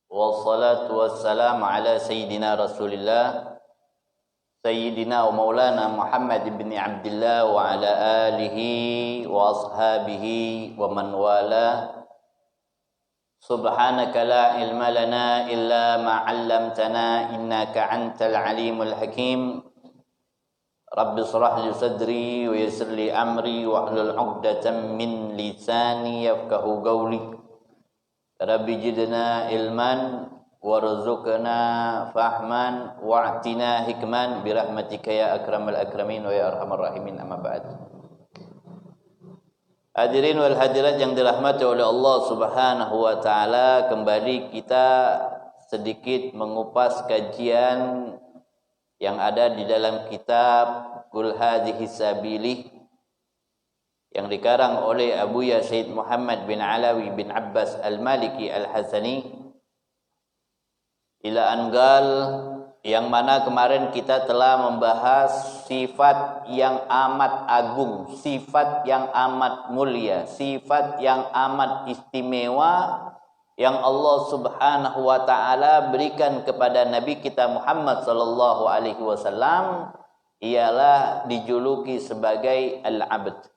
Wassalatu wassalamu ala sayyidina Rasulillah Sayyidina wa maulana Muhammad ibn Abdullah wa ala alihi wa ashabihi wa man wala. Subhanaka la ilma lana illa ma 'allamtana innaka antal alimul hakim. Rabbi shrah li sadri wa yassir li amri wa hlul 'uqdatam min lisani yafqahu qawli. Rabbi zidna ilman warzuqna fahman wa'tina hikman birahmatika ya akramal akramin wa ya arhamar rahimin, amma ba'd. Hadirin wal hadirat yang dirahmati oleh Allah Subhanahu wa taala, kembali kita sedikit mengupas kajian yang ada di dalam kitab Qul Hadhihi Sabili yang dikarang oleh Abuya Sayyid Muhammad bin Alawi bin Abbas Al-Maliki Al-Hasani ila Angal, yang mana kemarin kita telah membahas sifat yang amat agung, sifat yang amat mulia, sifat yang amat istimewa yang Allah Subhanahu wa taala berikan kepada Nabi kita Muhammad sallallahu alaihi wasallam, ialah dijuluki sebagai Al-Abd.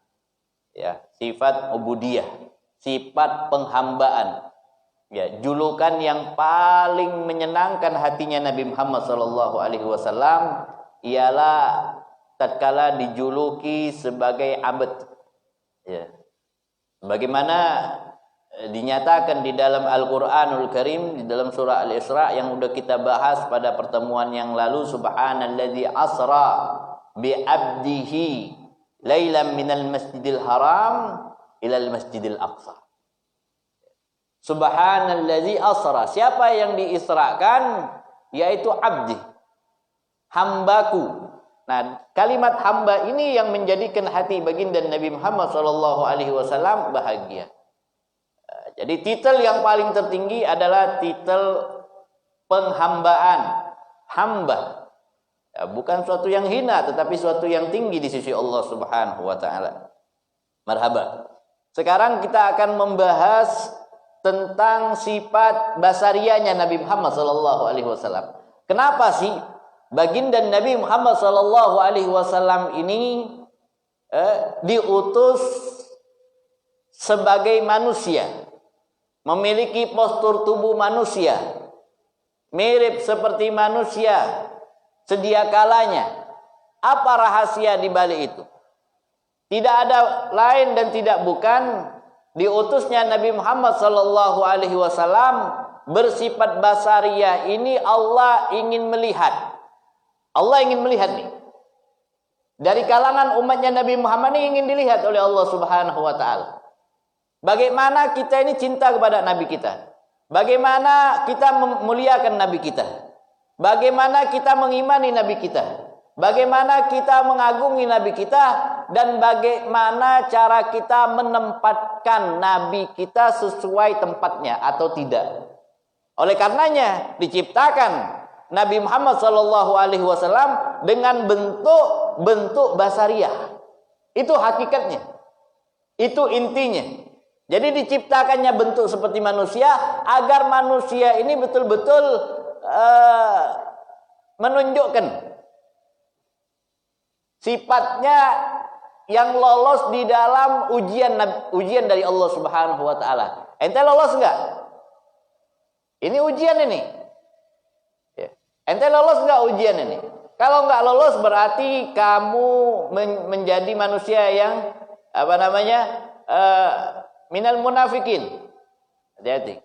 Ya, sifat ubudiyah, sifat penghambaan. Ya, julukan yang paling menyenangkan hatinya Nabi Muhammad sallallahu alaihi wasallam ialah tatkala dijuluki sebagai abd. Ya. Bagaimana dinyatakan di dalam Al-Qur'anul Karim, di dalam surah Al-Isra yang sudah kita bahas pada pertemuan yang lalu, subhanalladzi asra bi 'abdihi lailan minal masjidil haram ilal masjidil aqsa. Subhanalladzi asra, siapa yang diisrakan? Yaitu abdi, hambaku. Nah, kalimat hamba ini yang menjadikan hati baginda Nabi Muhammad sallallahu alaihi wasallam bahagia. Jadi titel yang paling tertinggi adalah titel penghambaan, hamba. Ya, bukan suatu yang hina, tetapi suatu yang tinggi di sisi Allah Subhanahu wa taala. Marhaba. Sekarang kita akan membahas tentang sifat basarianya Nabi Muhammad sallallahu alaihi wasallam. Kenapa sih baginda Nabi Muhammad sallallahu alaihi wasallam ini diutus sebagai manusia, memiliki postur tubuh manusia, mirip seperti manusia sedia kalanya? Apa rahasia di balik itu? Tidak ada lain dan tidak bukan diutusnya Nabi Muhammad sallallahu alaihi wasallam bersifat basariyah ini. Allah ingin melihat. Allah ingin melihat nih. Dari kalangan umatnya Nabi Muhammad ini ingin dilihat oleh Allah Subhanahu wa taala. Bagaimana kita ini cinta kepada Nabi kita. Bagaimana kita memuliakan Nabi kita. Bagaimana kita mengimani Nabi kita. Bagaimana kita mengagungi Nabi kita. Dan bagaimana cara kita menempatkan Nabi kita sesuai tempatnya atau tidak. Oleh karenanya diciptakan Nabi Muhammad SAW dengan bentuk basariyah. Itu hakikatnya. Itu intinya. Jadi diciptakannya bentuk seperti manusia agar manusia ini betul-betul menunjukkan sifatnya yang lolos di dalam ujian dari Allah Subhanahu wa taala. Ente lolos enggak? Ini ujian ini. Ya. Ente lolos enggak ujian ini? Kalau enggak lolos berarti kamu menjadi manusia yang minal munafikin. Hati-hati.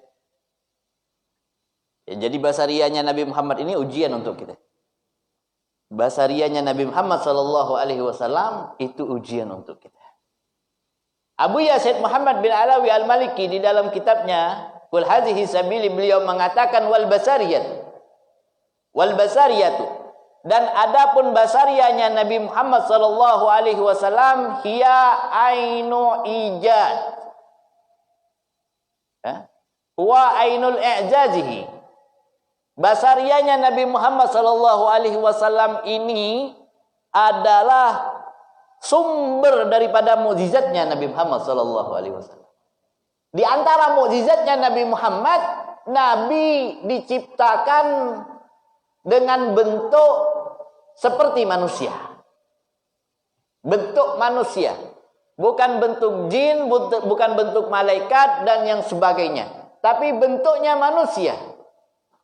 Ya, jadi basariyahnya Nabi Muhammad ini ujian untuk kita. Basariyahnya Nabi Muhammad sallallahu alaihi wasallam itu ujian untuk kita. Abuya Sayyid Muhammad bin Alawi Al-Maliki di dalam kitabnya Qul Hadhihi Sabili, beliau mengatakan wal basariyatu, dan adapun basariyahnya Nabi Muhammad sallallahu alaihi wasallam hiya ainu ijad. Huwa ainul i'jazihi. Basariyahnya Nabi Muhammad sallallahu alaihi wasallam ini adalah sumber daripada mukjizatnya Nabi Muhammad sallallahu alaihi wasallam. Di antara mukjizatnya Nabi Muhammad, Nabi diciptakan dengan bentuk seperti manusia. Bentuk manusia. Bukan bentuk jin, bukan bentuk malaikat dan yang sebagainya. Tapi bentuknya manusia.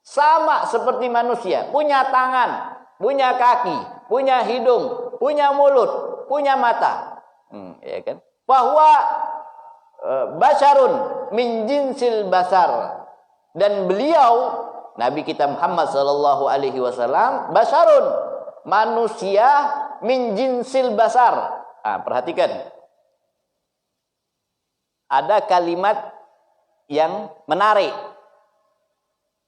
Sama seperti manusia. Punya tangan, punya kaki, punya hidung, punya mulut, punya mata. Ya kan? Bahwa basyarun min jinsil basar, dan beliau Nabi kita Muhammad sallallahu alaihi wasallam basyarun, manusia min jinsil basar. Perhatikan, ada kalimat yang menarik.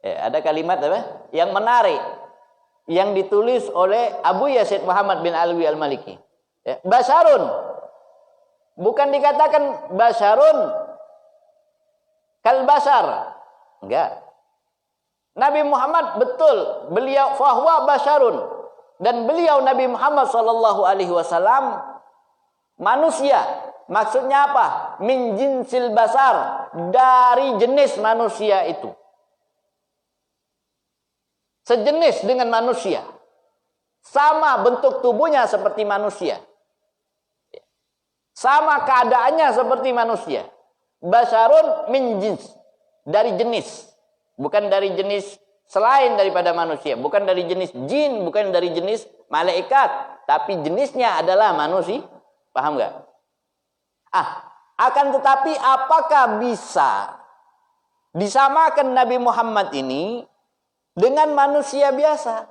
Ada kalimat apa? Yang menarik yang ditulis oleh Abu Yazid Muhammad bin Alwi Al-Maliki. Basyarun, bukan dikatakan basyarun kal basar. Enggak. Nabi Muhammad betul, beliau fahuwa basyarun, dan beliau Nabi Muhammad sallallahu alaihi wasallam manusia. Maksudnya apa? Min jinsil basar, dari jenis manusia itu. Sejenis dengan manusia. Sama bentuk tubuhnya seperti manusia. Sama keadaannya seperti manusia. Basyarun min jins, dari jenis. Bukan dari jenis selain daripada manusia. Bukan dari jenis jin, bukan dari jenis malaikat. Tapi jenisnya adalah manusia. Paham gak? Akan tetapi apakah bisa disamakan Nabi Muhammad ini dengan manusia biasa?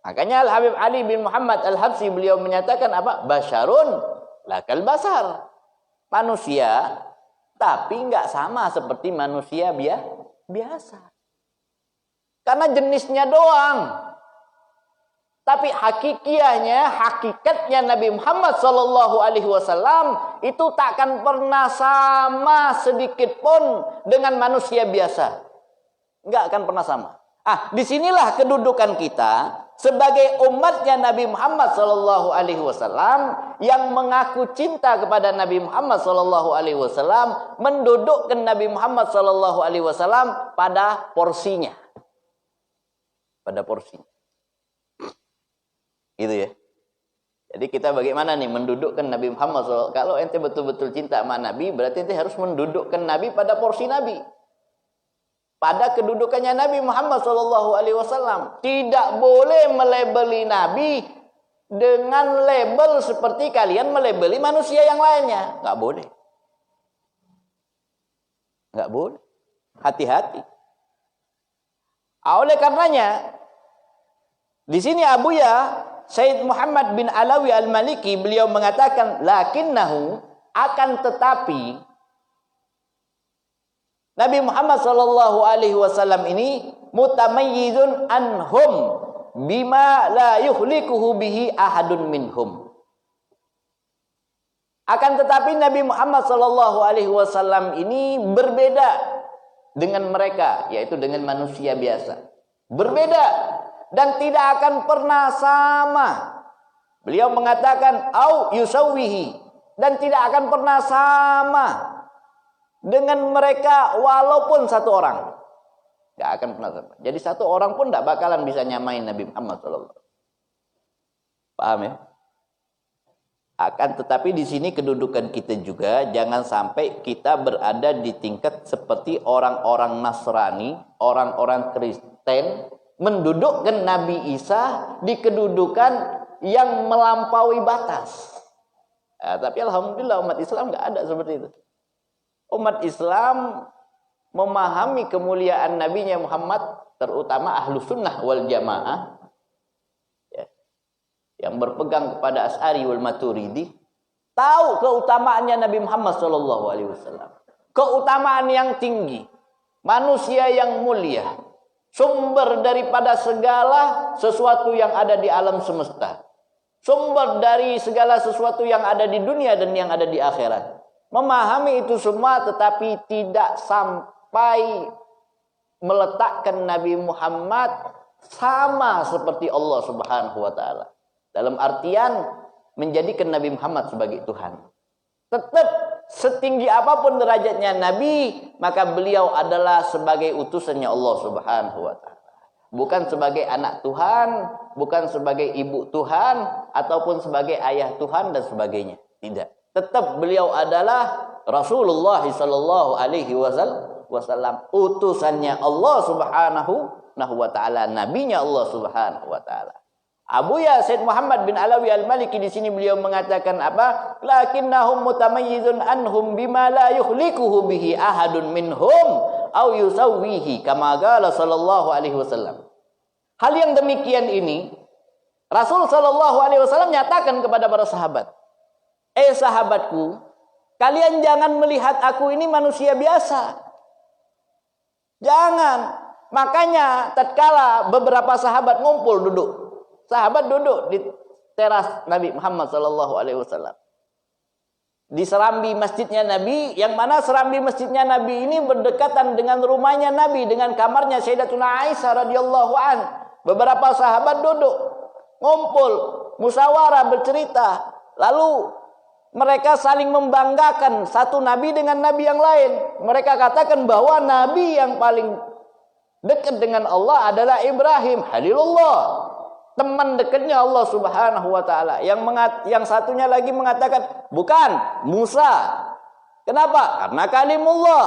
Makanya Al-Habib Ali bin Muhammad Al-Habsyi beliau menyatakan apa? Basyarun lakal basar. Manusia, tapi nggak sama seperti manusia biasa. Karena jenisnya doang. Tapi hakikatnya Nabi Muhammad sallallahu alaihi wasallam itu takkan pernah sama sedikit pun dengan manusia biasa. Nggak akan pernah sama. Disinilah kedudukan kita sebagai umatnya Nabi Muhammad sallallahu alaihi wasallam yang mengaku cinta kepada Nabi Muhammad sallallahu alaihi wasallam, mendudukkan Nabi Muhammad sallallahu alaihi wasallam pada porsinya. Pada porsinya. Gitu ya. Jadi kita bagaimana nih mendudukkan Nabi Muhammad SAW. Kalau ente betul-betul cinta sama Nabi, berarti ente harus mendudukkan Nabi pada porsi Nabi. Pada kedudukannya Nabi Muhammad SAW. Tidak boleh melebeli Nabi dengan label seperti kalian melebeli manusia yang lainnya. Nggak boleh. Nggak boleh. Hati-hati. Oleh karenanya, di sini Abuya Sayyid Muhammad bin Alawi Al-Maliki beliau mengatakan lakinnahu, akan tetapi Nabi Muhammad sallallahu alaihi wasallam ini mutamayyizun anhum bima la yuhlikuhu bihi ahadun minhum. Akan tetapi Nabi Muhammad sallallahu alaihi wasallam ini berbeda dengan mereka, yaitu dengan manusia biasa. Berbeda dan tidak akan pernah sama. Beliau mengatakan au yusawwihi, dan tidak akan pernah sama dengan mereka walaupun satu orang. Tidak akan pernah sama. Jadi satu orang pun tidak bakalan bisa nyamain Nabi Muhammad SAW. Paham ya? Akan tetapi di sini kedudukan kita juga jangan sampai kita berada di tingkat seperti orang-orang Nasrani, orang-orang Kristen, mendudukkan Nabi Isa di kedudukan yang melampaui batas. Tapi alhamdulillah umat Islam nggak ada seperti itu. Umat Islam memahami kemuliaan Nabinya Muhammad, terutama ahlu sunnah wal jamaah, yang berpegang kepada Asy'ari wal Maturidi, tahu keutamaannya Nabi Muhammad SAW. Keutamaan yang tinggi, manusia yang mulia, sumber daripada segala sesuatu yang ada di alam semesta. Sumber dari segala sesuatu yang ada di dunia dan yang ada di akhirat. Memahami itu semua tetapi tidak sampai meletakkan Nabi Muhammad sama seperti Allah Subhanahu wa taala. Dalam artian menjadikan Nabi Muhammad sebagai Tuhan. Tetap setinggi apapun derajatnya Nabi, maka beliau adalah sebagai utusannya Allah Subhanahu wa taala. Bukan sebagai anak Tuhan, bukan sebagai ibu Tuhan, ataupun sebagai ayah Tuhan dan sebagainya. Tidak. Tetap beliau adalah Rasulullah sallallahu alaihi wasallam, utusannya Allah Subhanahu wa taala, nabinya Allah Subhanahu wa taala. Abuya Said Muhammad bin Alawi Al-Maliki di sini beliau mengatakan apa? Lakinnahum mutamayyizun anhum bima la yuhlikuhu bihi ahadun minhum au yusawwihi kama qala sallallahu alaihi wasallam. Hal yang demikian ini Rasul sallallahu alaihi wasallam nyatakan kepada para sahabat. Sahabatku, kalian jangan melihat aku ini manusia biasa. Jangan. Makanya tatkala beberapa sahabat ngumpul duduk. Sahabat duduk di teras Nabi Muhammad sallallahu alaihi wasallam. Di serambi masjidnya Nabi, yang mana serambi masjidnya Nabi ini berdekatan dengan rumahnya Nabi, dengan kamarnya Sayyidatuna Aisyah radhiyallahu an. Beberapa sahabat duduk, ngumpul, musyawarah, bercerita. Lalu mereka saling membanggakan satu nabi dengan nabi yang lain. Mereka katakan bahwa nabi yang paling dekat dengan Allah adalah Ibrahim, Halilullah, teman dekatnya Allah Subhanahu wa taala. Yang satunya lagi mengatakan bukan, Musa. Kenapa? Karena kalimullah,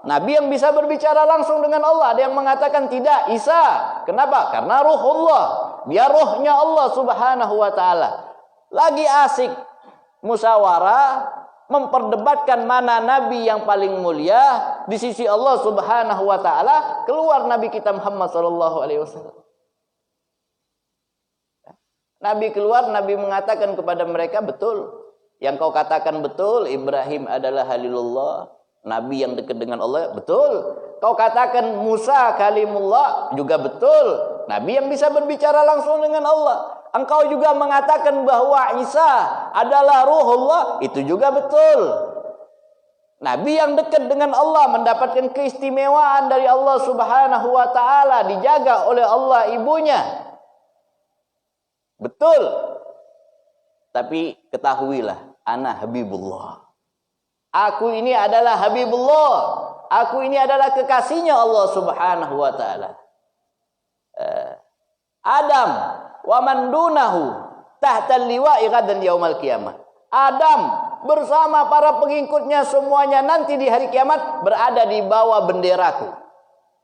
nabi yang bisa berbicara langsung dengan Allah. Ada yang mengatakan tidak, Isa. Kenapa? Karena ruhullah, dia ruhnya Allah Subhanahu wa taala. Lagi asik musyawarah memperdebatkan mana nabi yang paling mulia di sisi Allah Subhanahu wa taala, keluar nabi kita Muhammad sallallahu alaihi wasallam. Nabi keluar, Nabi mengatakan kepada mereka, betul. Yang kau katakan betul, Ibrahim adalah Halilullah, nabi yang dekat dengan Allah, betul. Kau katakan Musa kalimullah, juga betul. Nabi yang bisa berbicara langsung dengan Allah. Engkau juga mengatakan bahwa Isa adalah ruhullah, itu juga betul. Nabi yang dekat dengan Allah, mendapatkan keistimewaan dari Allah Subhanahu wa taala, dijaga oleh Allah ibunya. Betul. Tapi ketahuilah, ana Habibullah. Aku ini adalah Habibullah. Aku ini adalah kekasihnya Allah Subhanahu wa taala. Adam wa man dunahu tahta liwa'i ghadan yaumal qiyamah. Adam bersama para pengikutnya semuanya nanti di hari kiamat berada di bawah benderaku.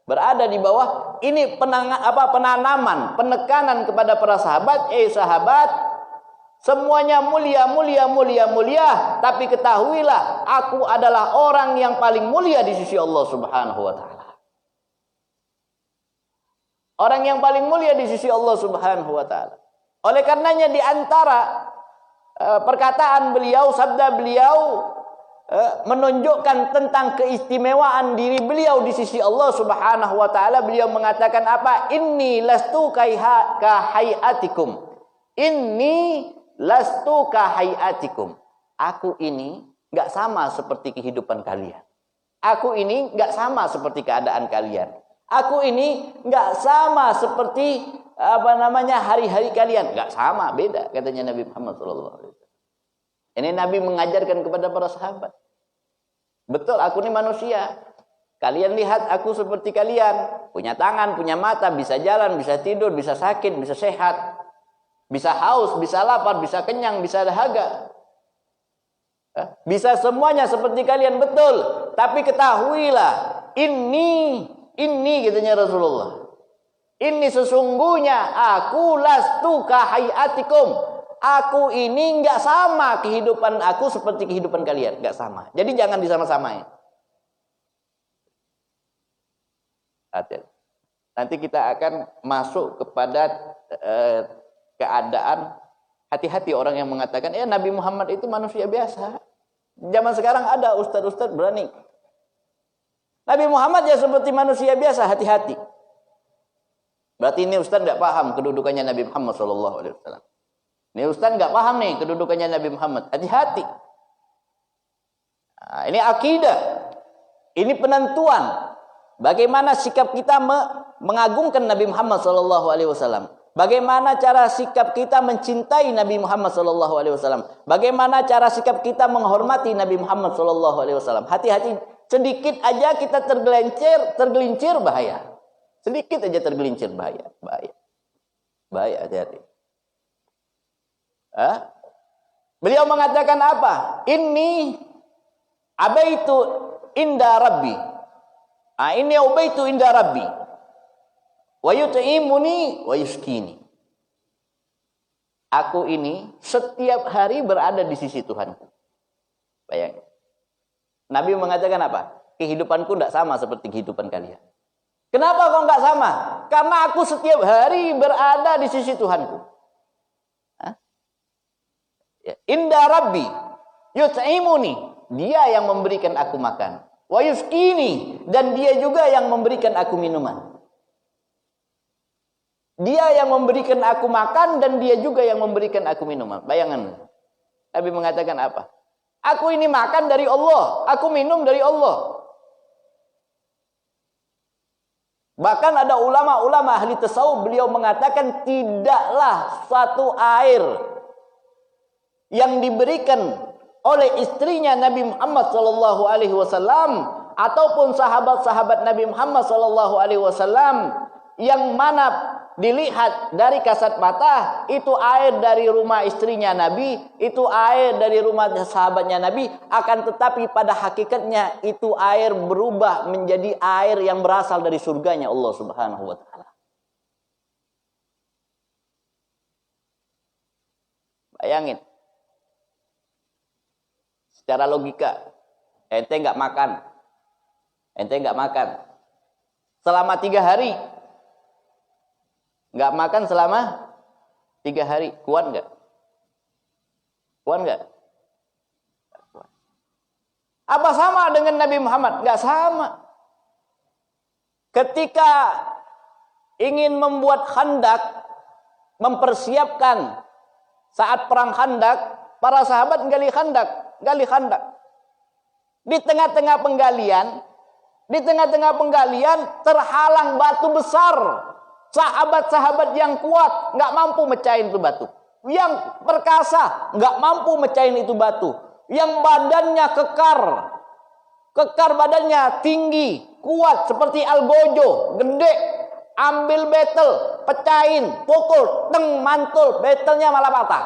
Berada di bawah. Ini penanaman, penekanan kepada para sahabat. Sahabat, semuanya mulia, mulia, mulia, mulia. Tapi ketahuilah, aku adalah orang yang paling mulia di sisi Allah Subhanahu wa taala. Orang yang paling mulia di sisi Allah Subhanahu wa taala. Oleh karenanya di antara perkataan beliau, sabda beliau menunjukkan tentang keistimewaan diri beliau di sisi Allah Subhanahu wa taala. Beliau mengatakan apa? Inni lastu ka hayatikum. Inni lastu ka hayatikum. Aku ini enggak sama seperti kehidupan kalian. Aku ini enggak sama seperti keadaan kalian. Aku ini enggak sama seperti hari-hari kalian. Enggak sama, beda katanya Nabi Muhammad sallallahu alaihi wasallam. Ini Nabi mengajarkan kepada para sahabat. Betul, aku ini manusia. Kalian lihat aku seperti kalian. Punya tangan, punya mata, bisa jalan, bisa tidur, bisa sakit, bisa sehat. Bisa haus, bisa lapar, bisa kenyang, bisa dahaga. Bisa semuanya seperti kalian, betul. Tapi ketahuilah, ini katanya Rasulullah. Ini sesungguhnya aku lastu ka hayatikum. Aku ini enggak sama kehidupan aku seperti kehidupan kalian, enggak sama. Jadi jangan disama-samain. Hati-hati. Nanti kita akan masuk kepada keadaan hati-hati orang yang mengatakan, Nabi Muhammad itu manusia biasa. Zaman sekarang ada ustadz-ustadz berani. Nabi Muhammad ya seperti manusia biasa, hati-hati. Berarti ini ustadz enggak paham kedudukannya Nabi Muhammad SAW. Ini ustaz nggak paham nih kedudukannya Nabi Muhammad. Hati-hati. Nah, ini akidah. Ini penentuan. Bagaimana sikap kita mengagungkan Nabi Muhammad SAW. Bagaimana cara sikap kita mencintai Nabi Muhammad sallallahu alaihi wasallam? Bagaimana cara sikap kita menghormati Nabi Muhammad sallallahu alaihi wasallam? Hati-hati, sedikit aja kita tergelincir bahaya. Sedikit aja tergelincir bahaya. Bahaya, hati-hati. Beliau mengatakan apa? Inni abaitu inda rabbi. Inni ubaitu inda rabbi. Wa yut'imuni wa yuskini. Aku ini setiap hari berada di sisi Tuhanku. Bayangin. Nabi mengatakan apa? Kehidupanku tidak sama seperti kehidupan kalian. Kenapa kok nggak sama? Karena aku setiap hari berada di sisi Tuhanku. Inda Rabbi yut'imuni. Dia yang memberikan aku makan. Wa yuskini. Dan dia juga yang memberikan aku minuman. Dia yang memberikan aku makan dan dia juga yang memberikan aku minuman. Bayangan. Nabi mengatakan apa? Aku ini makan dari Allah. Aku minum dari Allah. Bahkan ada ulama-ulama ahli tasawuf, beliau mengatakan tidaklah satu air yang diberikan oleh istrinya Nabi Muhammad sallallahu alaihi wasallam ataupun sahabat-sahabat Nabi Muhammad sallallahu alaihi wasallam yang mana dilihat dari kasat mata itu air dari rumah istrinya Nabi, itu air dari rumah sahabatnya Nabi, akan tetapi pada hakikatnya itu air berubah menjadi air yang berasal dari surganya Allah Subhanahu wa taala. Bayangin. Secara logika, ente nggak makan selama 3 hari. Nggak makan selama 3 hari. Kuat nggak? Kuat nggak? Apa sama dengan Nabi Muhammad? Nggak sama. Ketika ingin membuat khandak, mempersiapkan saat perang khandak, para sahabat gali khandak. Di tengah-tengah penggalian terhalang batu besar. Sahabat-sahabat yang kuat nggak mampu mecahin itu batu. Yang perkasa nggak mampu mecahin itu batu. Yang badannya kekar badannya tinggi, kuat seperti algojo, gede. Ambil betel, pecahin, pukul, teng, mantul, betelnya malah patah.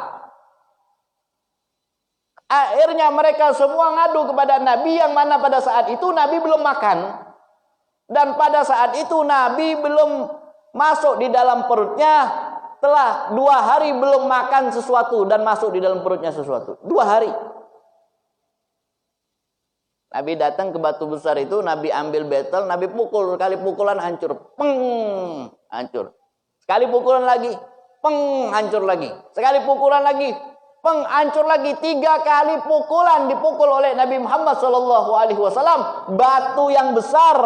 Akhirnya mereka semua ngadu kepada Nabi, yang mana pada saat itu Nabi belum makan. Dan pada saat itu Nabi belum masuk di dalam perutnya, telah 2 hari belum makan sesuatu dan masuk di dalam perutnya sesuatu. 2 hari. Nabi datang ke batu besar itu, Nabi ambil betel, Nabi pukul, sekali pukulan hancur, peng, hancur. Sekali pukulan lagi, peng, hancur lagi. Sekali pukulan lagi, peng, hancur lagi. 3 kali pukulan dipukul oleh Nabi Muhammad SAW. Batu yang besar.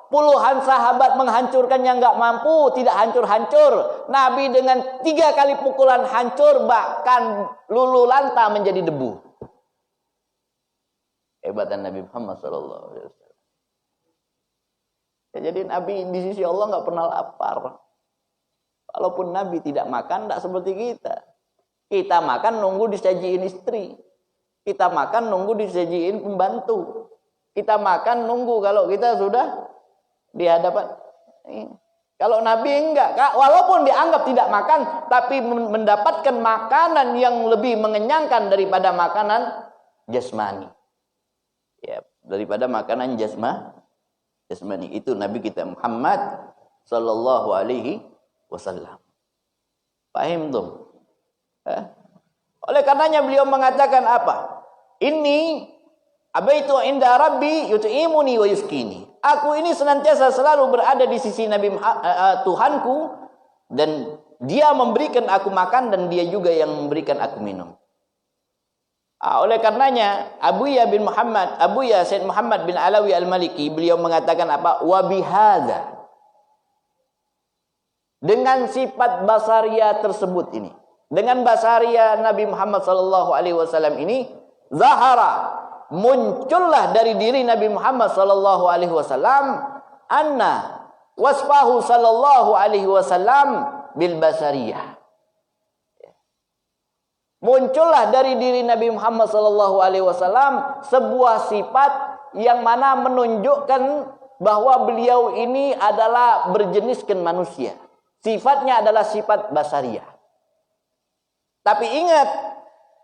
Puluhan sahabat menghancurkannya nggak mampu, tidak hancur-hancur. Nabi dengan 3 kali pukulan hancur, bahkan lulu lanta menjadi debu. Hebatan Nabi Muhammad SAW. Jadi Nabi di sisi Allah nggak pernah lapar. Walaupun Nabi tidak makan, tidak seperti kita. Kita makan nunggu disajiin istri. Kita makan nunggu disajiin pembantu. Kita makan nunggu kalau kita sudah di hadapan. Kalau Nabi enggak, walaupun dianggap tidak makan, tapi mendapatkan makanan yang lebih mengenyangkan daripada makanan jasmani. Ya, daripada makanan jasmani. Itu Nabi kita Muhammad sallallahu alaihi wasallam. Paham tuh? Oleh karenanya beliau mengatakan apa? Ini abaitu inda rabbi yut'imuni wa yuskini. Aku ini senantiasa selalu berada di sisi Nabi Tuhanku, dan dia memberikan aku makan dan dia juga yang memberikan aku minum. Oleh karenanya Abuya Said Muhammad bin Alawi Al-Maliki, beliau mengatakan apa? Wa bihadza, dengan sifat basaria tersebut ini, dengan basaria Nabi Muhammad sallallahu alaihi wasallam ini, zahara, muncullah dari diri Nabi Muhammad sallallahu alaihi wasallam, anna wasfahu sallallahu alaihi wasallam bil basariyah. Muncullah dari diri Nabi Muhammad SAW sebuah sifat yang mana menunjukkan bahwa beliau ini adalah berjeniskan manusia. Sifatnya adalah sifat basariyah. Tapi ingat,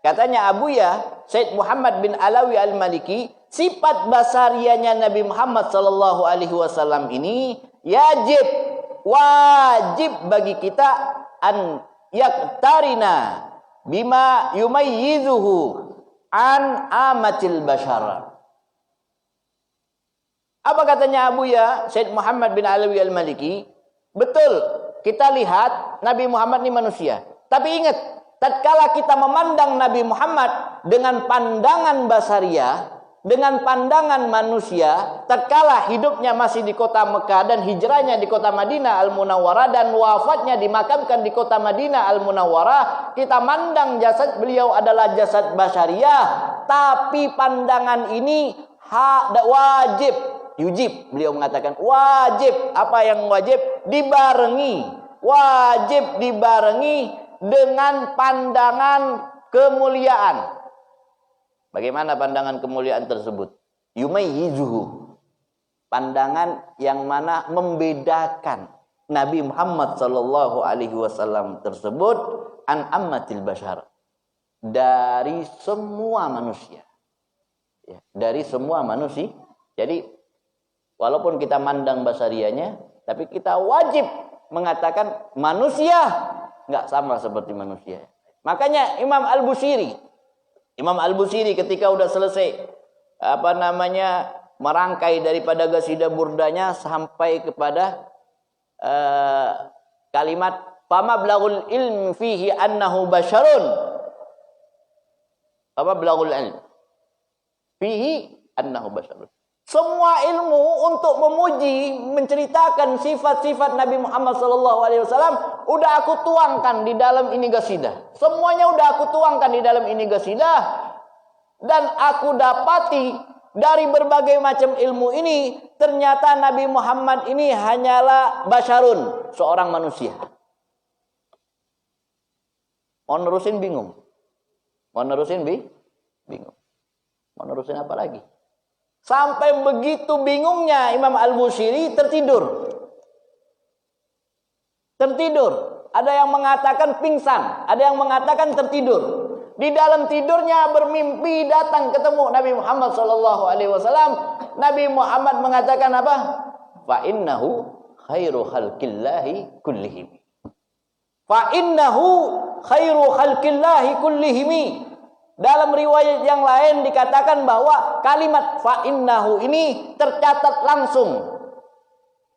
katanya Abuya Said Muhammad bin Alawi Al-Maliki, sifat basariyahnya Nabi Muhammad SAW ini wajib bagi kita an yaktarina bima yumayyizuhu an amatil bashar. Apa katanya Abuya Said Muhammad bin Alawi Al-Maliki? Betul, kita lihat Nabi Muhammad ini manusia. Tapi ingat, tatkala kita memandang Nabi Muhammad dengan pandangan basariyah, dengan pandangan manusia, tatkala hidupnya masih di kota Mekah dan hijrahnya di kota Madinah Al-Munawwarah dan wafatnya dimakamkan di kota Madinah Al-Munawwarah, kita mandang jasad beliau adalah jasad basariyah, tapi pandangan ini wajib, yujib, beliau mengatakan wajib. Apa yang wajib? Wajib dibarengi dengan pandangan kemuliaan. Bagaimana pandangan kemuliaan tersebut? Yumayyizuhu. Pandangan yang mana membedakan Nabi Muhammad SAW tersebut an ammatil bashar, dari semua manusia. Ya, dari semua manusia. Jadi walaupun kita mandang basariyahnya, tapi kita wajib mengatakan manusia nggak sama seperti manusia. Makanya Imam Al-Busiri ketika udah selesai merangkai daripada qasidah burdanya sampai kepada kalimat famablaghul ilm fihi annahu basyarun. Famablaghul ilm fihi annahu basyarun. Semua ilmu untuk memuji, menceritakan sifat-sifat Nabi Muhammad SAW udah aku tuangkan di dalam ini qasidah. Semuanya udah aku tuangkan di dalam ini qasidah, dan aku dapati dari berbagai macam ilmu ini ternyata Nabi Muhammad ini hanyalah basyarun, seorang manusia. Mau nerusin bingung. Mau nerusin bingung. Mau nerusin apa lagi? Sampai begitu bingungnya Imam Al-Busiri tertidur. Ada yang mengatakan pingsan, ada yang mengatakan tertidur. Di dalam tidurnya bermimpi datang ketemu Nabi Muhammad SAW. Nabi Muhammad mengatakan apa? Fa innahu khairu khalqillahi kullihim. Fa innahu khairu khalqillahi kullihim. Dalam riwayat yang lain dikatakan bahwa kalimat fa'innahu ini tercatat langsung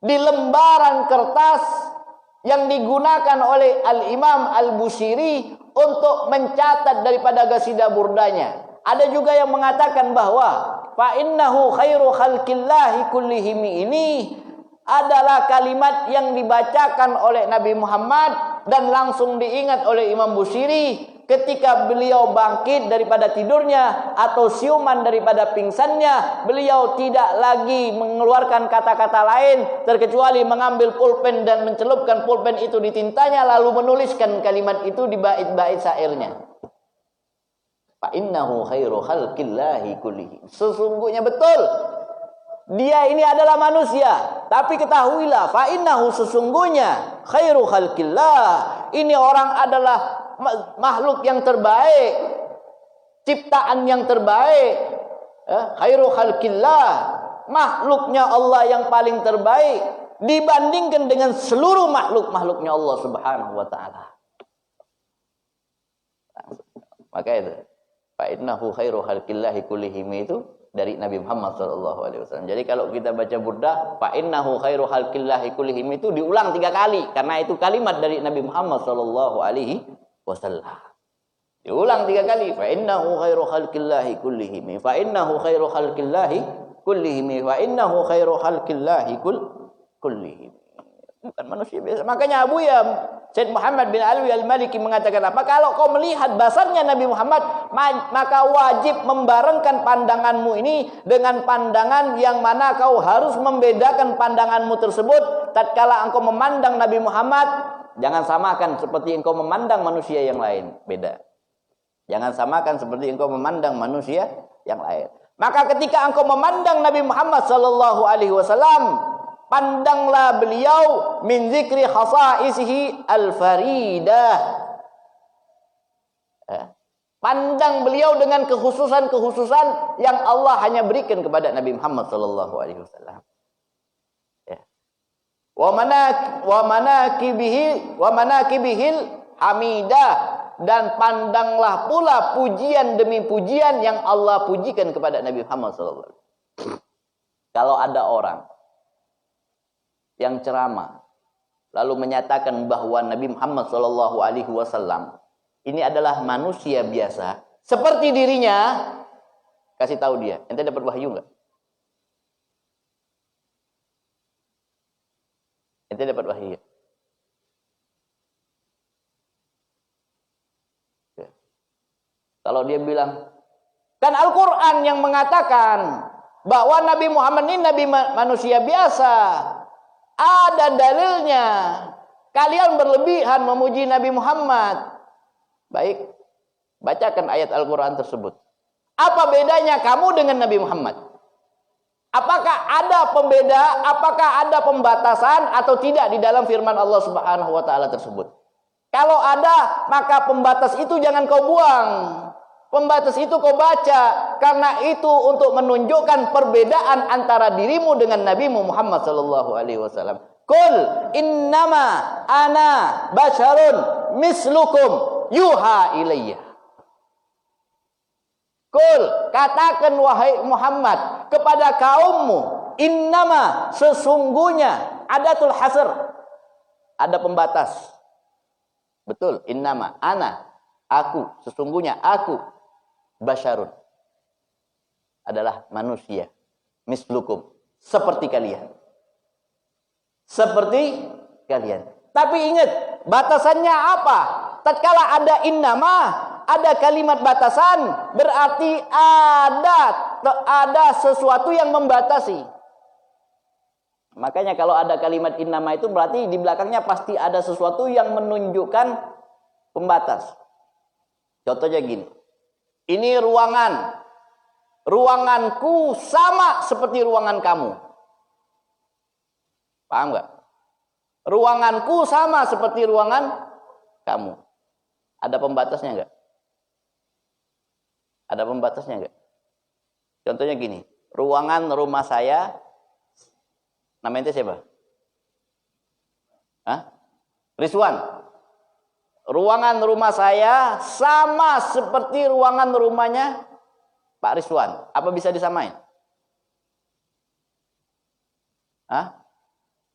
di lembaran kertas yang digunakan oleh Al-Imam Al-Busiri untuk mencatat daripada qasidah burdanya. Ada juga yang mengatakan bahwa fa'innahu khairu khalqillahi kullihim ini adalah kalimat yang dibacakan oleh Nabi Muhammad dan langsung diingat oleh Imam Busiri ketika beliau bangkit daripada tidurnya atau siuman daripada pingsannya. Beliau tidak lagi mengeluarkan kata-kata lain terkecuali mengambil pulpen dan mencelupkan pulpen itu di tintanya lalu menuliskan kalimat itu di bait-bait syairnya. Fa innahu khairu khalqillahi kullihim. Sesungguhnya betul dia ini adalah manusia, tapi ketahuilah fa innahu sesungguhnya khairu khalqillah, ini orang adalah makhluk yang terbaik, ciptaan yang terbaik. Khairu khalqillah, makhluknya Allah yang paling terbaik dibandingkan dengan seluruh makhluknya Allah Subhanahu wa taala. Maka itu fa innahu khairu khalqillahi kullihim itu dari Nabi Muhammad SAW. Jadi kalau kita baca burda fa innahu khairu khalqillahi kullihim itu diulang 3 kali karena itu kalimat dari Nabi Muhammad SAW. Diulang 3 kali. Fa innahu khairu khalqillahi kullihim. Fa innahu khairu khalqillahi kullihim. Fa innahu khairu khalqillahi kullihim. Bukan manusia biasa. Makanya Abuya Said Muhammad bin Alawi Al-Maliki mengatakan apa? Kalau kau melihat basarnya Nabi Muhammad, maka wajib membarengkan pandanganmu ini dengan pandangan yang mana kau harus membedakan pandanganmu tersebut tatkala engkau memandang Nabi Muhammad Jangan samakan seperti engkau memandang manusia yang lain. Beda. Jangan samakan seperti engkau memandang manusia yang lain. Maka ketika engkau memandang Nabi Muhammad sallallahu alaihi wasallam, pandanglah beliau min zikri khasaisihi al-faridah. Pandang beliau dengan kekhususan-kekhususan yang Allah hanya berikan kepada Nabi Muhammad sallallahu alaihi wasallam. Wa manakibihil hamidah, dan pandanglah pula pujian demi pujian yang Allah pujikan kepada Nabi Muhammad sallallahu alaihi wasallam. Kalau ada orang yang ceramah lalu menyatakan bahwa Nabi Muhammad sallallahu alaihi wasallam ini adalah manusia biasa seperti dirinya, kasih tahu dia, ente dapat wahyu enggak? Ente dapat wahyu. Kalau dia bilang, kan Al-Quran yang mengatakan bahwa Nabi Muhammad ini Nabi manusia biasa. Ada dalilnya. Kalian berlebihan memuji Nabi Muhammad. Baik, bacakan ayat Al-Quran tersebut. Apa bedanya kamu dengan Nabi Muhammad? Apakah ada pembeda, apakah ada pembatasan atau tidak di dalam firman Allah Subhanahu wa taala tersebut? Kalau ada, maka pembatas itu jangan kau buang. Pembatas itu kau baca, karena itu untuk menunjukkan perbedaan antara dirimu dengan Nabi Muhammad sallallahu alaihi wasallam. Qul innama ana basyarun mislukum yuha ilayya. Qul, katakan wahai Muhammad kepada kaummu, innama, sesungguhnya, adatul hasr, ada pembatas. Betul, innama, ana, aku, sesungguhnya aku, basyarun, adalah manusia, mislukum, seperti kalian. Seperti kalian. Tapi ingat, batasannya apa? Tatkala ada innama, ada kalimat batasan, berarti ada sesuatu yang membatasi. Makanya kalau ada kalimat innama itu berarti di belakangnya pasti ada sesuatu yang menunjukkan pembatas. Contohnya gini. Ini ruangan. Ruanganku sama seperti ruangan kamu. Paham nggak? Ruanganku sama seperti ruangan kamu. Ada pembatasnya nggak? Ada pembatasnya nggak? Contohnya gini. Ruangan rumah saya, namanya siapa? Hah? Rizwan. Ruangan rumah saya sama seperti ruangan rumahnya Pak Rizwan. Apa bisa disamain? Hah?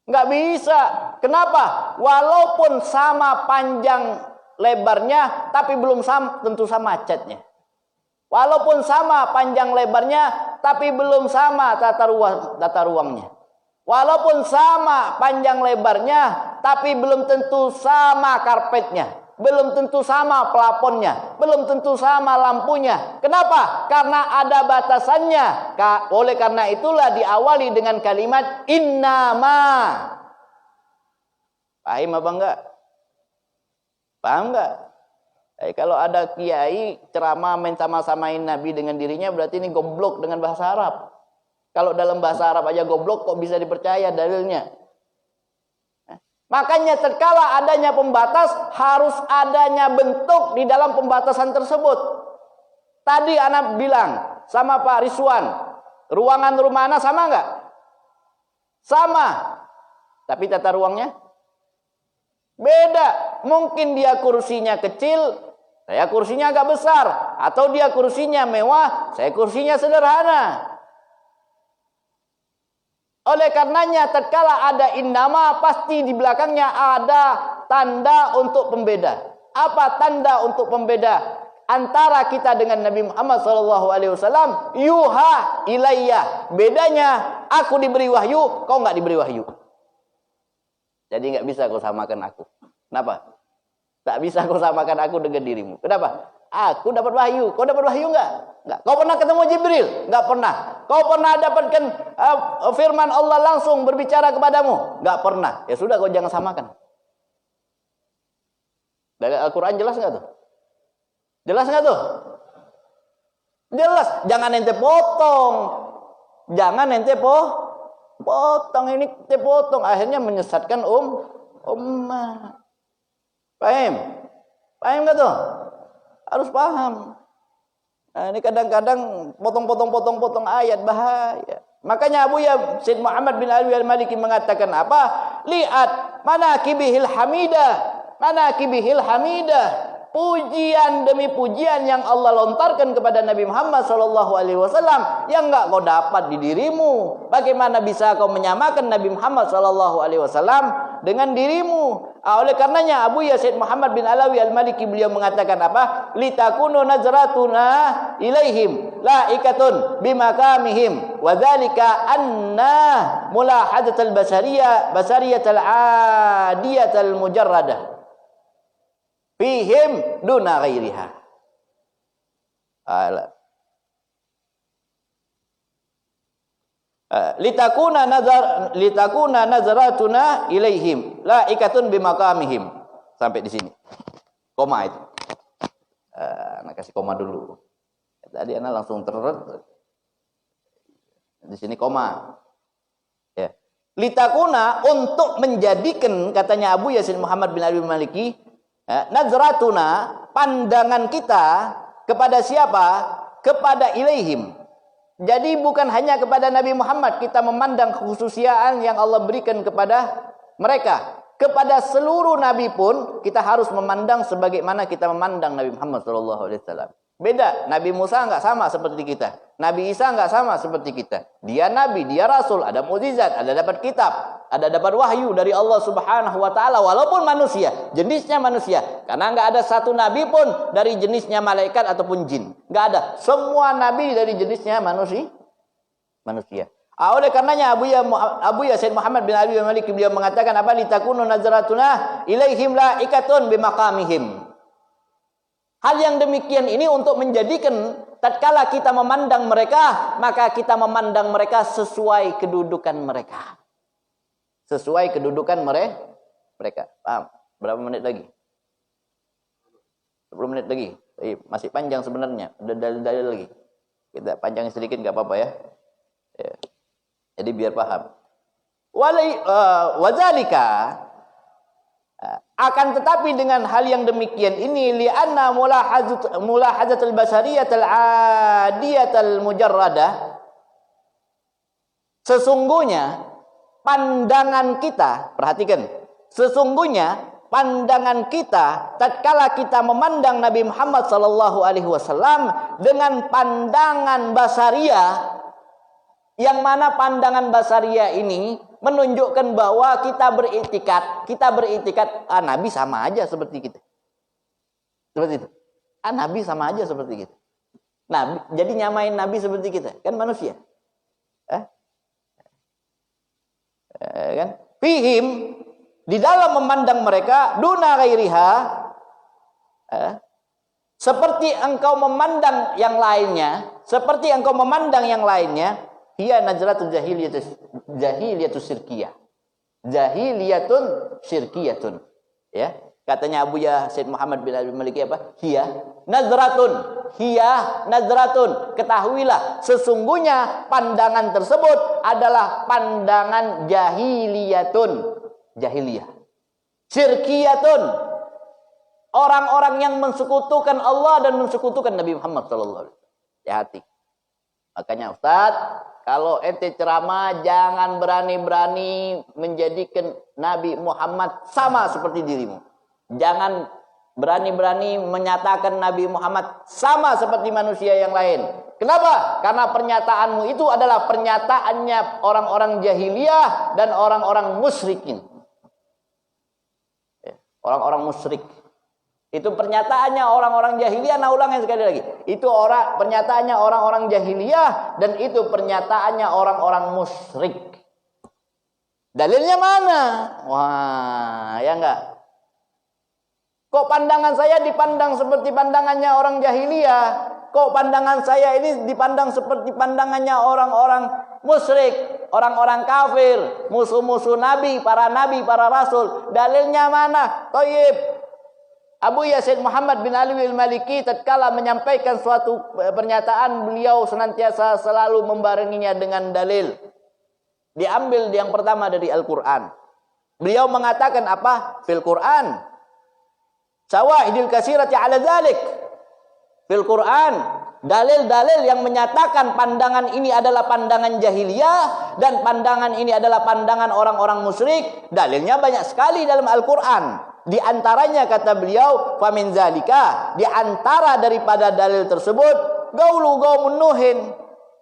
Nggak bisa. Kenapa? Walaupun sama panjang lebarnya, tapi belum sama, tentu sama catnya. Walaupun sama panjang lebarnya, tapi belum sama tata ruangnya. Walaupun sama panjang lebarnya, tapi belum tentu sama karpetnya. Belum tentu sama plafonnya, belum tentu sama lampunya. Kenapa? Karena ada batasannya. Oleh karena itulah diawali dengan kalimat innama. Paham apa enggak? Paham enggak? Kalau ada kiai ceramah main sama-samain Nabi dengan dirinya, berarti ini goblok dengan bahasa Arab. Kalau dalam bahasa Arab aja goblok, kok bisa dipercaya dalilnya? Makanya tatkala adanya pembatas, harus adanya bentuk di dalam pembatasan tersebut. Tadi anak bilang sama Pak Rizwan, ruangan rumah anak sama enggak? Sama. Tapi tata ruangnya beda. Mungkin dia kursinya kecil, saya kursinya agak besar. Atau dia kursinya mewah, saya kursinya sederhana. Oleh karenanya tatkala ada innama, pasti di belakangnya ada tanda untuk pembeda. Apa tanda untuk pembeda antara kita dengan Nabi Muhammad SAW? Yuha ilayya. Bedanya, aku diberi wahyu, kau nggak diberi wahyu. Jadi nggak bisa kau samakan aku. Kenapa? Tak bisa kau samakan aku dengan dirimu. Kenapa? Aku dapat wahyu, kau dapat wahyu nggak? Enggak. Kau pernah ketemu Jibril? Enggak pernah. Kau pernah dapatkan firman Allah langsung berbicara kepadamu? Enggak pernah. Ya sudah, kau jangan samakan. Dari Al-Quran jelas nggak tuh? Jelas nggak tuh? Jelas. Jangan ente potong. Jangan ente potong. Ini ente potong. Akhirnya menyesatkan ummah. Paham? Paham nggak tuh? Harus paham. Nah, ini kadang-kadang potong ayat bahaya. Makanya Abu Ya Said Muhammad bin Alwi al-Maliki mengatakan apa? Lihat manakibihil hamidah. Pujian demi pujian yang Allah lontarkan kepada Nabi Muhammad SAW yang enggak kau dapat di dirimu. Bagaimana bisa kau menyamakan Nabi Muhammad SAW dengan dirimu? Oleh karenanya Abu Ya Said Muhammad bin Alawi al-Maliki beliau mengatakan apa? Litakunu nazratuna ilaihim laikatun bimakamihim wa dzalika anna mulahadatul basariyatul adiyatul mujarradah fihim duna ghairiha. Litakuna nazratuna ilaihim laikatun bimakamihim. Sampai di sini. Koma itu. Anak kasih koma dulu. Tadi anak langsung tereret. Di sini koma. Ya. Litakuna untuk menjadikan katanya Abu Yasin Muhammad bin Abi Maliki, nazratuna pandangan kita kepada siapa? Kepada ilaihim. Jadi bukan hanya kepada Nabi Muhammad kita memandang kekhususiaan yang Allah berikan kepada mereka. Kepada seluruh nabi pun kita harus memandang sebagaimana kita memandang Nabi Muhammad SAW. Beda, Nabi Musa enggak sama seperti kita. Nabi Isa enggak sama seperti kita. Dia nabi, dia rasul, ada mukjizat, ada dapat kitab, ada dapat wahyu dari Allah Subhanahu wa taala walaupun manusia, jenisnya manusia. Karena enggak ada satu nabi pun dari jenisnya malaikat ataupun jin. Enggak ada. Semua nabi dari jenisnya manusia. Oleh karenanya Abu Ya Said Muhammad bin Ali bin Malik beliau mengatakan apa? Litakunu nazratuna ilaihim laikatun bimakamihim. Hal yang demikian ini untuk menjadikan tatkala kita memandang mereka, maka kita memandang mereka sesuai kedudukan mereka. Sesuai kedudukan mereka. Paham? Berapa menit lagi? 10 menit lagi. Masih panjang sebenarnya. Udah dalil-dalil lagi. Kita panjangin sedikit enggak apa-apa ya. Jadi biar paham. Wadzalika akan tetapi dengan hal yang demikian ini li'anna mulahazatul basariyatul adiyatul mujarradah, sesungguhnya pandangan kita, perhatikan, sesungguhnya pandangan kita tatkala kita memandang Nabi Muhammad SAW dengan pandangan basariyah, yang mana pandangan basariyah ini menunjukkan bahwa kita beriktikat, Nabi sama aja seperti kita. Seperti itu. Nabi sama aja seperti kita. Nah, jadi nyamain Nabi seperti kita, kan manusia. Kan? Fihim, di dalam memandang mereka duna ghairiha, seperti engkau memandang yang lainnya, hiya najratul jahiliyatus syirkiyah. Jahiliyatun syirkiyatun. Ya, katanya Abu Ya Said Muhammad bin Abi Maliki apa? Hiya nazratun. Ketahuilah sesungguhnya pandangan tersebut adalah pandangan jahiliyah. Syirkiyatun. Orang-orang yang mensekutukan Allah dan mensekutukan Nabi Muhammad sallallahu alaihi wasallam. Hati. Makanya Ustaz, kalau ente ceramah jangan berani-berani menjadikan Nabi Muhammad sama seperti dirimu. Jangan berani-berani menyatakan Nabi Muhammad sama seperti manusia yang lain. Kenapa? Karena pernyataanmu itu adalah pernyataannya orang-orang jahiliyah dan orang-orang musyrikin. Orang-orang musyrik. Itu pernyataannya orang-orang jahiliyah. Nah, ulangin sekali lagi. Itu pernyataannya orang-orang jahiliyah dan itu pernyataannya orang-orang musyrik. Dalilnya mana? Wah, ya enggak? Kok pandangan saya dipandang seperti pandangannya orang jahiliyah? Kok pandangan saya ini dipandang seperti pandangannya orang-orang musyrik, orang-orang kafir, musuh-musuh nabi, para rasul? Dalilnya mana? Thayyib. Abu Yazid Muhammad bin Ali al-Maliki tatkala menyampaikan suatu pernyataan, beliau senantiasa selalu membarenginya dengan dalil. Diambil yang pertama dari Al-Quran. Beliau mengatakan apa? Fil Quran sawahidil kasirati ala dzalik. Fil Quran, dalil-dalil yang menyatakan pandangan ini adalah pandangan jahiliyah dan pandangan ini adalah pandangan orang-orang musyrik. Dalilnya banyak sekali dalam Al-Quran. Di antaranya kata beliau, famin zalika, di antara daripada dalil tersebut, gaulu qaumun Nuhin,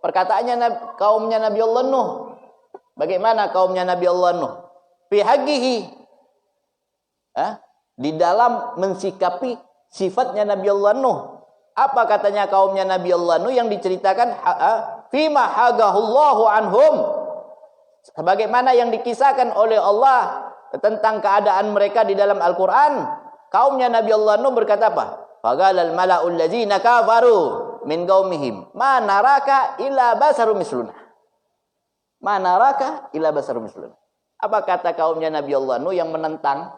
perkataannya kaumnya Nabi Allah Nuh. Bagaimana kaumnya Nabi Allah Nuh? Fi haqqihi, di dalam mensikapi sifatnya Nabi Allah Nuh. Apa katanya kaumnya Nabi Allah Nuh yang diceritakan? Fima hagahullahu anhum, sebagaimana yang dikisahkan oleh Allah tentang keadaan mereka di dalam Al-Quran. Kaumnya Nabi Allah Nuh berkata apa? Faqalal mala'ul ladzina kafaru min qaumihim ma naraka illa basarum misluna. Ma naraka illa basarum misluna. Apa kata kaumnya Nabi Allah Nuh yang menentang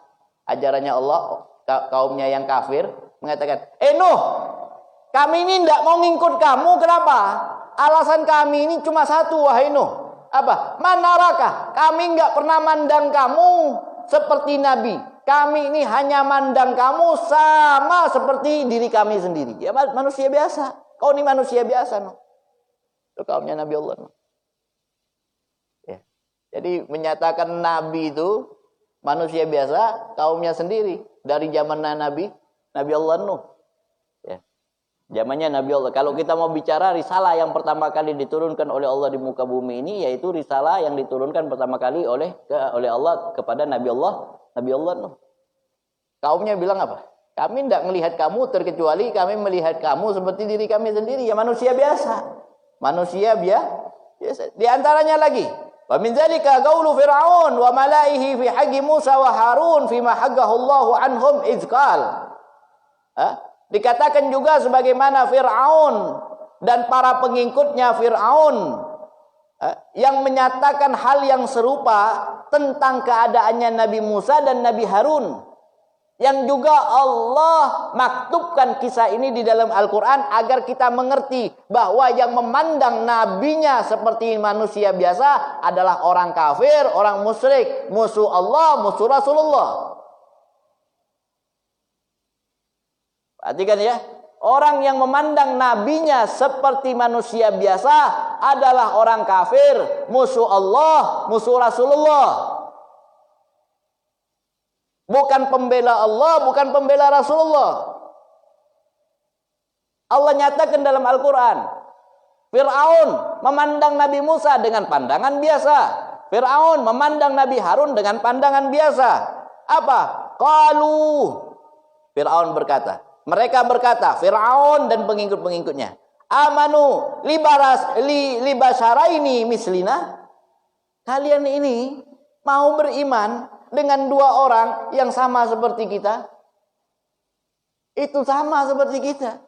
ajarannya Allah, kaumnya yang kafir, mengatakan, Nuh, kami ini tidak mau ngikut kamu, kenapa? Alasan kami ini cuma satu, wahai Nuh. Apa? Manaraka, kami enggak pernah mandang kamu seperti Nabi. Kami ini hanya mandang kamu sama seperti diri kami sendiri. Ya manusia biasa. Kau ini manusia biasa, no. Itu kaumnya Nabi Allah, no. Ya. Jadi menyatakan Nabi itu manusia biasa, kaumnya sendiri. Dari zaman Nabi Allah Nuh. Zamannya Nabi Allah. Kalau kita mau bicara risalah yang pertama kali diturunkan oleh Allah di muka bumi ini, yaitu risalah yang diturunkan pertama kali oleh Allah kepada Nabi Allah Nuh. Kaumnya bilang apa? Kami tidak melihat kamu terkecuali kami melihat kamu seperti diri kami sendiri. Ya manusia biasa. Manusia biasa. Di antaranya lagi, wa min dzalika qaulu fir'aun wa malaihi fi haqqi Musa wa Harun fi ma haqqahu Allahu anhum izqal. Dikatakan juga sebagaimana Fir'aun dan para pengikutnya Fir'aun yang menyatakan hal yang serupa tentang keadaannya Nabi Musa dan Nabi Harun. Yang juga Allah maktubkan kisah ini di dalam Al-Quran agar kita mengerti bahwa yang memandang nabinya seperti manusia biasa adalah orang kafir, orang musyrik, musuh Allah, musuh Rasulullah. Perhatikan ya, orang yang memandang nabinya seperti manusia biasa adalah orang kafir, musuh Allah, musuh Rasulullah. Bukan pembela Allah, bukan pembela Rasulullah. Allah nyatakan dalam Al-Quran, Fir'aun memandang Nabi Musa dengan pandangan biasa. Fir'aun memandang Nabi Harun dengan pandangan biasa. Apa? Qalu, Fir'aun berkata, mereka berkata, Fir'aun dan pengikut-pengikutnya, amanu libasyaraini mislina. Kalian ini mau beriman dengan dua orang yang sama seperti kita? Itu sama seperti kita.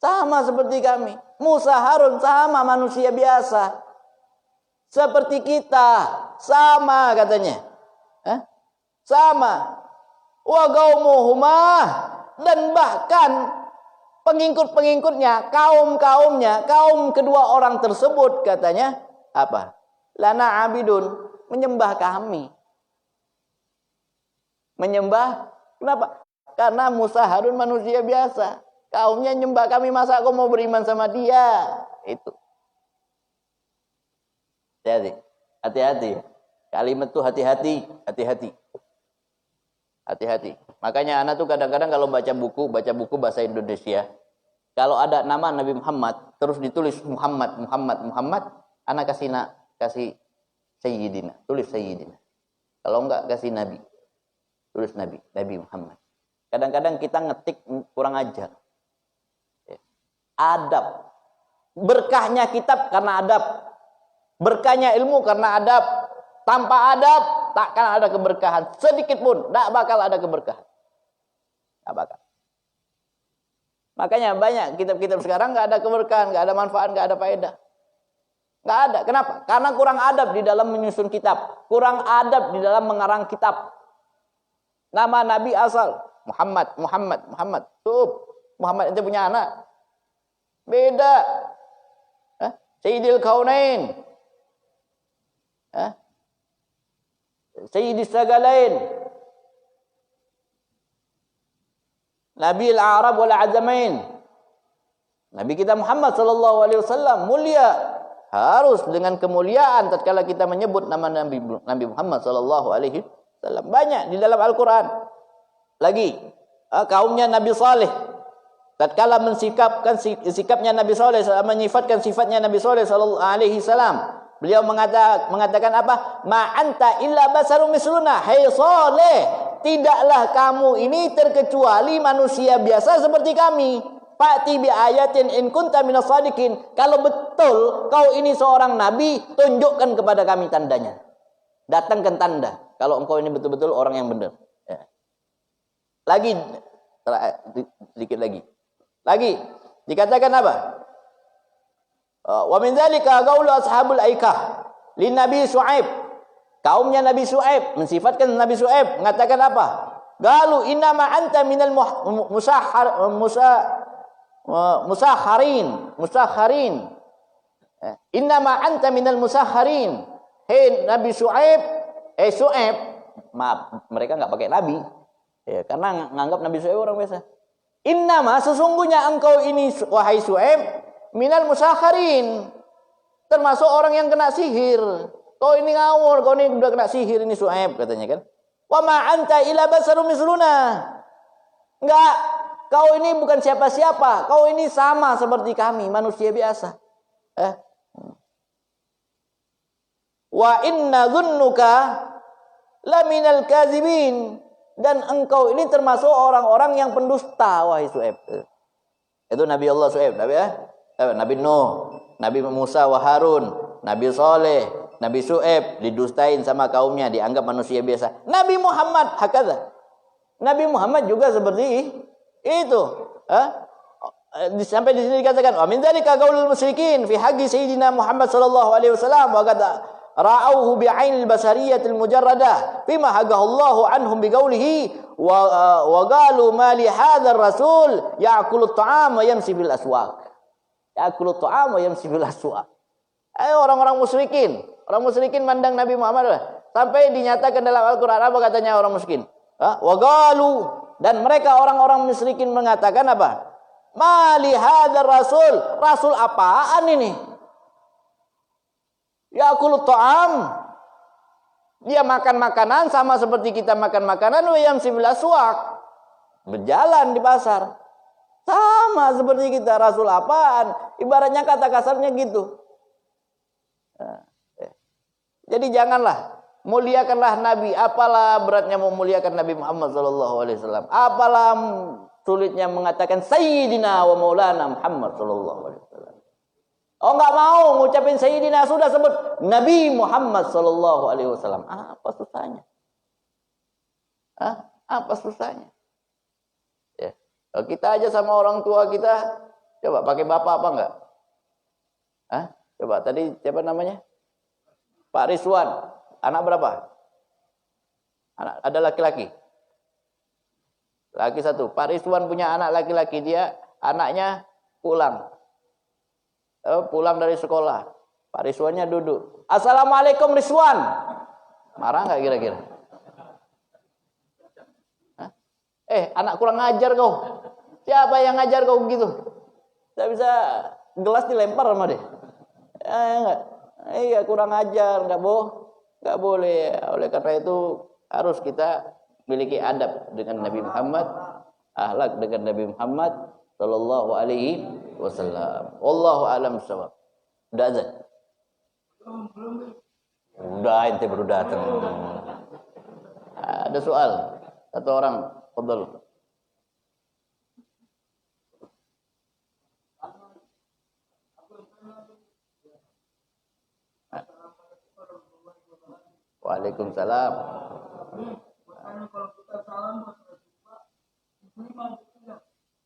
Sama seperti kami. Musa, Harun sama manusia biasa. Seperti kita. Sama katanya. Sama. Wa qaumuhuma. Dan bahkan pengikut-pengikutnya, kaum-kaumnya, kaum kedua orang tersebut katanya apa? Lana abidun, menyembah kami. Menyembah, kenapa? Karena Musa Harun manusia biasa. Kaumnya nyembah kami, masa kau mau beriman sama dia? Itu. Hati-hati. Kalimat itu hati-hati. Hati-hati. Makanya anak tuh kadang-kadang kalau baca buku bahasa Indonesia, kalau ada nama Nabi Muhammad terus ditulis Muhammad, anak kasih Sayyidina, tulis Sayyidina. Kalau enggak kasih Nabi, tulis Nabi Muhammad. Kadang-kadang kita ngetik kurang ajar. Adab. Berkahnya kitab karena adab. Berkahnya ilmu karena adab. Tanpa adab takkan ada keberkahan sedikit pun, tidak bakal ada keberkahan. Tidak bakal. Makanya banyak kitab-kitab sekarang nggak ada keberkahan, nggak ada manfaat, nggak ada faedah. Nggak ada. Kenapa? Karena kurang adab di dalam menyusun kitab, kurang adab di dalam mengarang kitab. Nama Nabi asal, Muhammad. Tuh, Muhammad itu punya anak. Beda. Sayyidil Kaunain. Sayyidis Sagalain. Nabil Arab wal Ajamain. Nabi kita Muhammad sallallahu alaihi wasallam mulia. Harus dengan kemuliaan tatkala kita menyebut nama Nabi Muhammad sallallahu alaihi wasallam. Banyak di dalam Al-Qur'an. Lagi kaumnya Nabi Saleh. Tatkala mensikapkan sikapnya Nabi Saleh, menyifatkan sifatnya Nabi Saleh sallallahu alaihi wasallam. Beliau mengatakan apa? Ma anta illa basarum misluna. Hai Saleh, tidaklah kamu ini terkecuali manusia biasa seperti kami. Fa'ti bi ayatin in kunta minas shadiqin. Kalau betul kau ini seorang nabi, tunjukkan kepada kami tandanya. Datangkan tanda kalau engkau ini betul-betul orang yang benar. Ya. Lagi sedikit lagi. Lagi dikatakan apa? Wa min dzalika qaulu ashabul aikah lin nabi Syuaib. Kaumnya Nabi Syuaib mensifatkan Nabi Syuaib mengatakan apa? Qalu inna ma anta minal musakharin. Inna ma anta minal musakharin. Hei Nabi Syuaib, Syuaib, maaf, mereka enggak pakai nabi. Ya, karena nganggap Nabi Syuaib orang biasa. Inna ma sesungguhnya engkau ini wahai Syuaib minal musakharin. Termasuk orang yang kena sihir. Kau ini ngawur, kau ini udah kena sihir ini Syuaib katanya kan. Wa ma anta illa basarum misluna. Enggak, kau ini bukan siapa-siapa. Kau ini sama seperti kami, manusia biasa. Wa inna dhunnuka laminal kadzibin. Dan engkau ini termasuk orang-orang yang pendusta, wahai Syuaib. Itu Nabi Allah Syuaib, Nabi Nuh, Nabi Musa wa Harun, Nabi Saleh, Nabi Syuaib didustain sama kaumnya, dianggap manusia biasa. Nabi Muhammad hakadha. Nabi Muhammad juga seperti itu. Sampai di sini dikatakan, "Wa min dzalika qaulul musyrikin fi haqqi sayyidina Muhammad sallallahu alaihi wasallam wa qad ra'auhu bi'ainil basariyatil mujarradah bima haqahallahu anhum biqaulihi wa qalu ma li hadzal rasul ya'kulu at-ta'am wa yamshi bil aswaq." Ya'kulu at-ta'am wa yamshi bil aswaq. Orang-orang musyrikin. Orang musyrikin mandang Nabi Muhammad sampai dinyatakan dalam Al-Qur'an apa katanya orang musyrikin? Wa qalu, dan mereka orang-orang musyrikin mengatakan apa? Ma li hadzal rasul. Rasul apaan ini? Ya'kulu ta'am. Dia makan makanan sama seperti kita makan makanan, wa yamshi bil aswaq. Berjalan di pasar. Sama seperti kita. Rasul apaan? Ibaratnya kata kasarnya gitu. Jadi janganlah, muliakanlah Nabi. Apalah beratnya memuliakan Nabi Muhammad sallallahu alaihi wasallam. Apalah sulitnya mengatakan Sayyidina wa Maulana Muhammad sallallahu alaihi wasallam. Oh enggak mau ngucapin Sayyidina, sudah sebut Nabi Muhammad sallallahu alaihi wasallam. Apa susahnya? Apa susahnya? Ya. Kalau kita aja sama orang tua kita, coba pakai bapak apa enggak? Coba tadi siapa namanya? Pak Rizwan. Anak berapa? Anak ada laki-laki. Laki satu. Pak Rizwan punya anak laki-laki, dia anaknya pulang dari sekolah. Pak Rizwannya duduk. Assalamualaikum Rizwan. Marah nggak kira-kira? Anak kurang ngajar kau. Siapa yang ngajar kau begitu? Tidak bisa, gelas dilempar sama dia. Enggak. Iya kurang ngajar, nggak boleh. Oleh karena itu harus kita memiliki adab dengan Nabi Muhammad, akhlak dengan Nabi Muhammad sallallahu alaihi wasallam. Wallahu a'lam bissawab. Udah azan? Udah, ente baru datang. Ada soal? Satu orang, fadhal. Waalaikumsalam.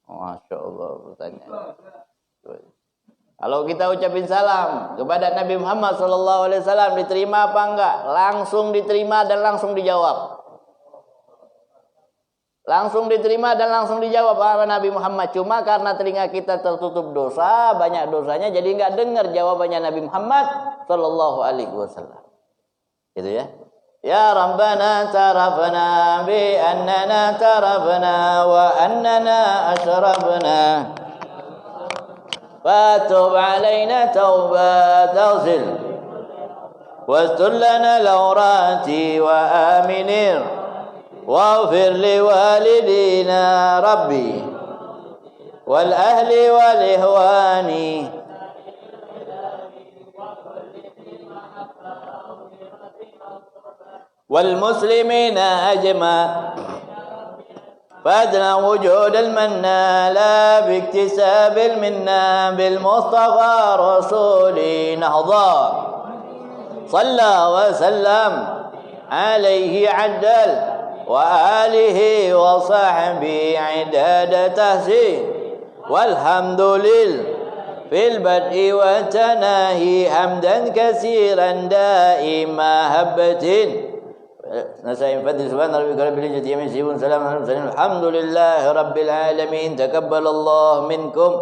Masya Allah bertanya. Kalau kita ucapin salam kepada Nabi Muhammad SAW diterima apa enggak? Langsung diterima dan langsung dijawab. Langsung diterima dan langsung dijawab oleh Nabi Muhammad. Cuma karena telinga kita tertutup dosa, banyak dosanya, jadi nggak dengar jawabannya Nabi Muhammad Sallallahu Alaihi Wasallam. Gitu ya. Ya Rabbana tarafna bi annana tarafna wa annana ashrafna. Fatub alaina taubat taghsil. Wastur lana lawrati wa aminir. واغفر لوالدينا ربي والأهل والإخوان والمسلمين أجمع فأدنى وجود المنى لا باكتساب المنى بالمصطفى رسولي نهضا صلى وسلم عليه عدل وآله وصحبه عداد تحسين والحمد لله في البدء والتناهي حمدا كثيرا دائما هبتين نسأل فضل سبحان ربك رب العزة عما يصفون سلام على المرسلين الحمد لله رب العالمين تقبل الله منكم